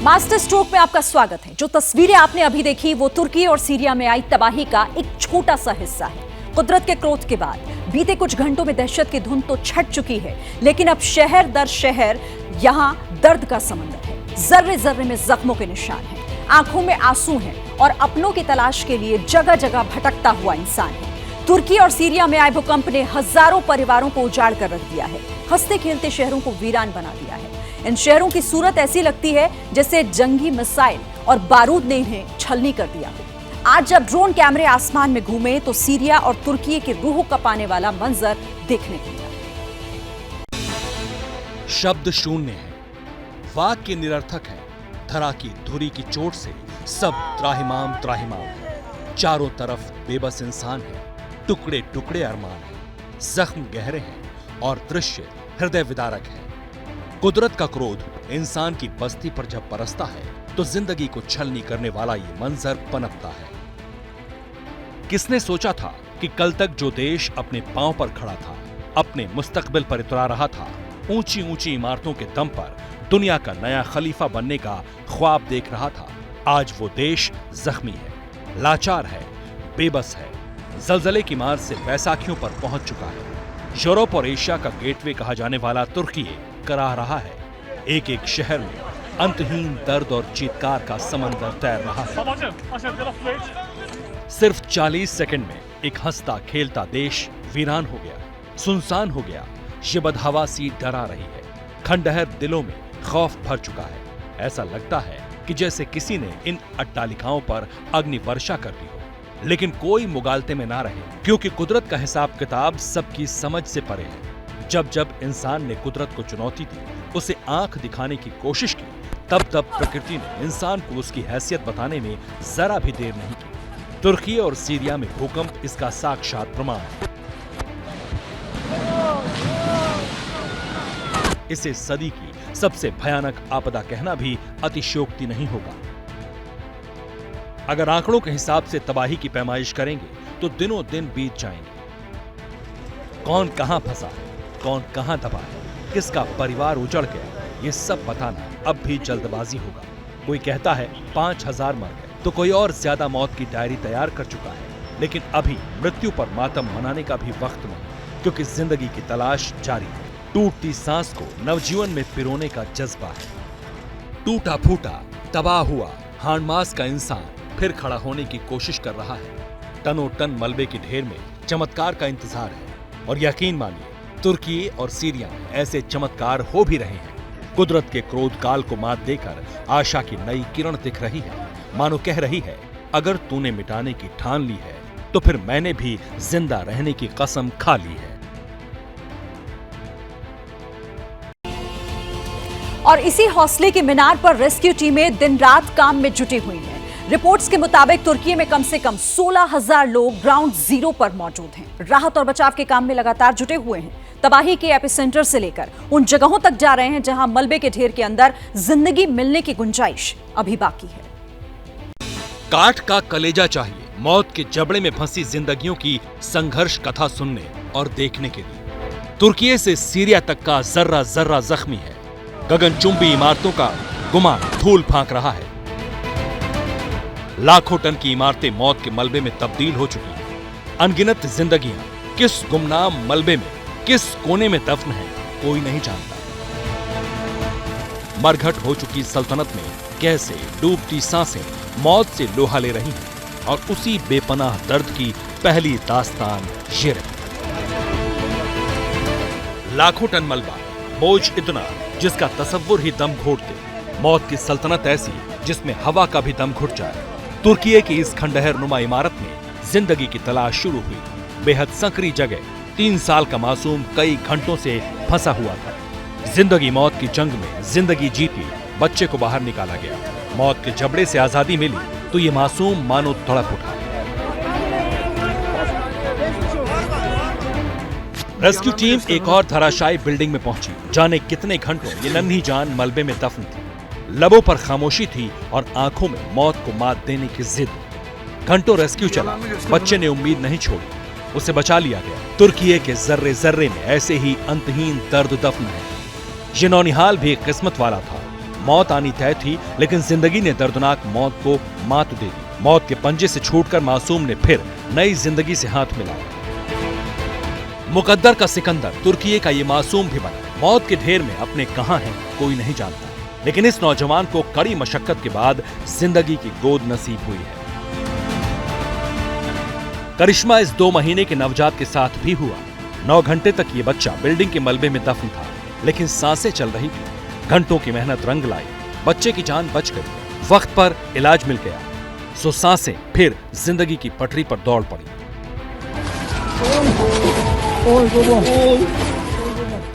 Master stroke में आपका स्वागत है। जो तस्वीरें आपने अभी देखी वो तुर्की और सीरिया में आई तबाही का एक छोटा सा हिस्सा है। कुदरत के क्रोध के बाद बीते कुछ घंटों में दहशत की धुंध तो छट चुकी है, लेकिन अब शहर दर शहर यहाँ दर्द का समंदर है। जर्रे जर्रे में जख्मों के निशान हैं, आंखों में आंसू हैं और अपनों की तलाश के लिए जगह जगह भटकता हुआ इंसान है। तुर्की और सीरिया में आए भूकंप ने हजारों परिवारों को उजाड़ कर रख दिया है, हंसते खेलते शहरों को वीरान बना दिया है। इन शहरों की सूरत ऐसी लगती है जैसे जंगी मिसाइल और बारूद ने इन्हें छलनी कर दिया हो। आज जब ड्रोन कैमरे आसमान में घूमे तो सीरिया और तुर्की की रूह कपाने वाला मंजर देखने को मिला। शब्द शून्य है, वाक्य निरर्थक है। धरा की धुरी की चोट से सब त्राहिमाम त्राहिमाम है। चारों तरफ बेबस इंसान है, टुकड़े टुकड़े अरमान है, जख्म गहरे हैं और दृश्य हृदय विदारक है। कुदरत का क्रोध इंसान की बस्ती पर जब बरसता है तो जिंदगी को छलनी करने वाला ये मंजर पनपता है। किसने सोचा था कि कल तक जो देश अपने पांव पर खड़ा था, अपने मुस्तकबिल पर इतरा रहा था, ऊंची ऊंची इमारतों के दम पर दुनिया का नया खलीफा बनने का ख्वाब देख रहा था, आज वो देश जख्मी है, लाचार है, बेबस है। जलजले की मार से बैसाखियों पर पहुंच चुका है। यूरोप और एशिया का गेटवे कहा जाने वाला तुर्की कराह रहा है। एक एक शहर में अंतहीन दर्द और चीत्कार का समंदर तैर रहा है। सिर्फ 40 सेकंड में एक हंसता खेलता देश वीरान हो गया, सुनसान हो गया। ये बदहवा सी डरा रही है, खंडहर दिलों में खौफ भर चुका है। ऐसा लगता है कि जैसे किसी ने इन अट्टालिकाओं पर अग्नि वर्षा कर दी हो, लेकिन कोई मुगालते में ना रहे, क्योंकि कुदरत का हिसाब किताब सबकी समझ से परे है। जब जब इंसान ने कुदरत को चुनौती दी, उसे आंख दिखाने की कोशिश की, तब तब प्रकृति ने इंसान को उसकी हैसियत बताने में जरा भी देर नहीं की। तुर्की और सीरिया में भूकंप इसका साक्षात प्रमाण है। इसे सदी की सबसे भयानक आपदा कहना भी अतिशयोक्ति नहीं होगा। अगर आंकड़ों के हिसाब से तबाही की पैमाइश करेंगे तो दिनों दिन बीत जाएंगे। कौन कहां फंसा है, कौन कहां दबा है, किसका परिवार उजड़ गया, ये सब बताना अब भी जल्दबाजी होगा। कोई कहता है 5000 मर गए, तो कोई और ज्यादा मौत की डायरी तैयार कर चुका है। लेकिन अभी मृत्यु पर मातम मनाने का भी वक्त नहीं, क्योंकि जिंदगी की तलाश जारी है। टूटती सांस को नवजीवन में पिरोने का जज्बा है। टूटा फूटा तबाह हुआ हांडमास का इंसान फिर खड़ा होने की कोशिश कर रहा है। टनों टन मलबे के ढेर में चमत्कार का इंतजार है, और यकीन मानिए तुर्की और सीरिया में ऐसे चमत्कार हो भी रहे हैं। कुदरत के क्रोध काल को मात देकर आशा की नई किरण दिख रही है। मानो कह रही है, अगर तूने मिटाने की ठान ली है तो फिर मैंने भी जिंदा रहने की कसम खा ली है। और इसी हौसले की मीनार पर रेस्क्यू टीमें दिन रात काम में जुटी हुई हैं। रिपोर्ट्स के मुताबिक तुर्की में कम से कम 16,000 लोग ग्राउंड जीरो पर मौजूद हैं। राहत और बचाव के काम में लगातार जुटे हुए हैं। तबाही के एपिसेंटर से लेकर उन जगहों तक जा रहे हैं जहां मलबे के ढेर के अंदर जिंदगी मिलने की गुंजाइश अभी बाकी है। काट का कलेजा चाहिए मौत के जबड़े में फंसी जिंदगियों की संघर्ष कथा सुनने और देखने के लिए। तुर्की से सीरिया तक का जर्रा जर्रा जख्मी है। गगनचुंबी इमारतों का गुमान धूल फांक रहा है। लाखों टन की इमारतें मौत के मलबे में तब्दील हो चुकी हैं। अनगिनत जिंदगियां किस गुमनाम मलबे में, किस कोने में दफन है, कोई नहीं जानता। मरघट हो चुकी सल्तनत में कैसे डूबती सांसें मौत से लोहा ले रही हैं, और उसी बेपनाह दर्द की पहली दास्तान ये रही। लाखों टन मलबा, बोझ इतना जिसका तसव्वुर ही दम घोट दे। मौत की सल्तनत ऐसी जिसमें हवा का भी दम घुट जाए। तुर्की की इस खंडहर नुमा इमारत में जिंदगी की तलाश शुरू हुई। बेहद संकरी जगह 3 साल का मासूम कई घंटों से फंसा हुआ था। जिंदगी मौत की जंग में जिंदगी जीती बच्चे को बाहर निकाला गया। मौत के जबड़े से आजादी मिली तो ये मासूम मानो तड़प उठा। रेस्क्यू टीम एक और धराशायी बिल्डिंग में पहुंची। जाने कितने घंटों ये नन्ही जान मलबे में दफन थी। लबों पर खामोशी थी और आंखों में मौत को मात देने की जिद। घंटों रेस्क्यू चला, बच्चे ने उम्मीद नहीं छोड़ी, उसे बचा लिया गया। तुर्की के जर्रे जर्रे में ऐसे ही अंतहीन दर्द दफन है। ये नौनिहाल भी एक किस्मत वाला था। मौत आनी तय थी, लेकिन जिंदगी ने दर्दनाक मौत को मात दे दी। मौत के पंजे से छूटकर मासूम ने फिर नई जिंदगी से हाथ मिलाया। मुकद्दर का सिकंदर तुर्की का ये मासूम भी बना। मौत के ढेर में अपने कहां हैं कोई नहीं जानता, लेकिन इस नौजवान को कड़ी मशक्कत के बाद जिंदगी की गोद नसीब हुई है। करिश्मा इस 2 महीने के नवजात के साथ भी हुआ। 9 घंटे तक ये बच्चा बिल्डिंग के मलबे में दफन था, लेकिन सांसें चल रही थी। घंटों की मेहनत रंग लाई, बच्चे की जान बच गई, वक्त पर इलाज मिल गया, सो सांसें फिर जिंदगी की पटरी पर दौड़ पड़ी।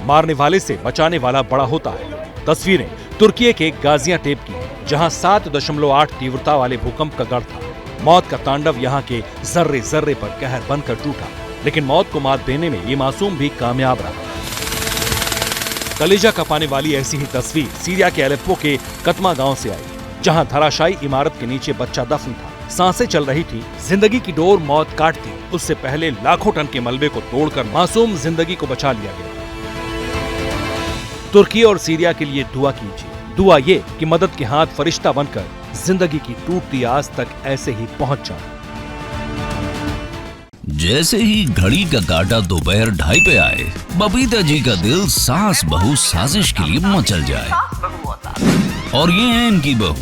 मारने वाले से बचाने वाला बड़ा होता है। तस्वीरें तुर्की के गाजियाटेप की हैं, जहां 7.8 तीव्रता वाले भूकंप का गढ़ था। मौत का तांडव यहां के जर्रे जर्रे पर कहर बनकर टूटा, लेकिन मौत को मात देने में ये मासूम भी कामयाब रहा। कलेजा कपाने वाली ऐसी ही तस्वीर सीरिया के अलेप्पो के कतमा गांव से आई, जहां धराशायी इमारत के नीचे बच्चा दफन था। सांसें चल रही थी, जिंदगी की डोर मौत काटती, उससे पहले लाखों टन के मलबे को तोड़कर मासूम जिंदगी को बचा लिया गया। तुर्की और सीरिया के लिए दुआ कीजिए। दुआ ये कि मदद के हाथ फरिश्ता बनकर जिंदगी की टूटती आस तक ऐसे ही पहुंच जाए। जैसे ही घड़ी का काटा दोपहर 2:30 पे आए, बबीता जी का दिल सास बहू साजिश के लिए मचल जाए। और ये है इनकी बहू,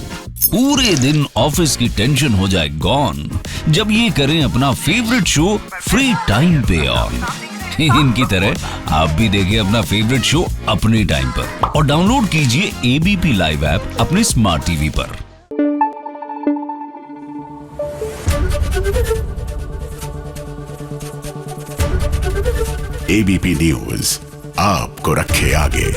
पूरे दिन ऑफिस की टेंशन हो जाए गॉन जब ये करें अपना फेवरेट शो फ्री टाइम पे ऑन। इनकी तरह आप भी देखिए अपना फेवरेट शो अपने टाइम पर और डाउनलोड कीजिए एबीपी लाइव ऐप अपने स्मार्ट टीवी पर। एबीपी न्यूज आपको रखे आगे।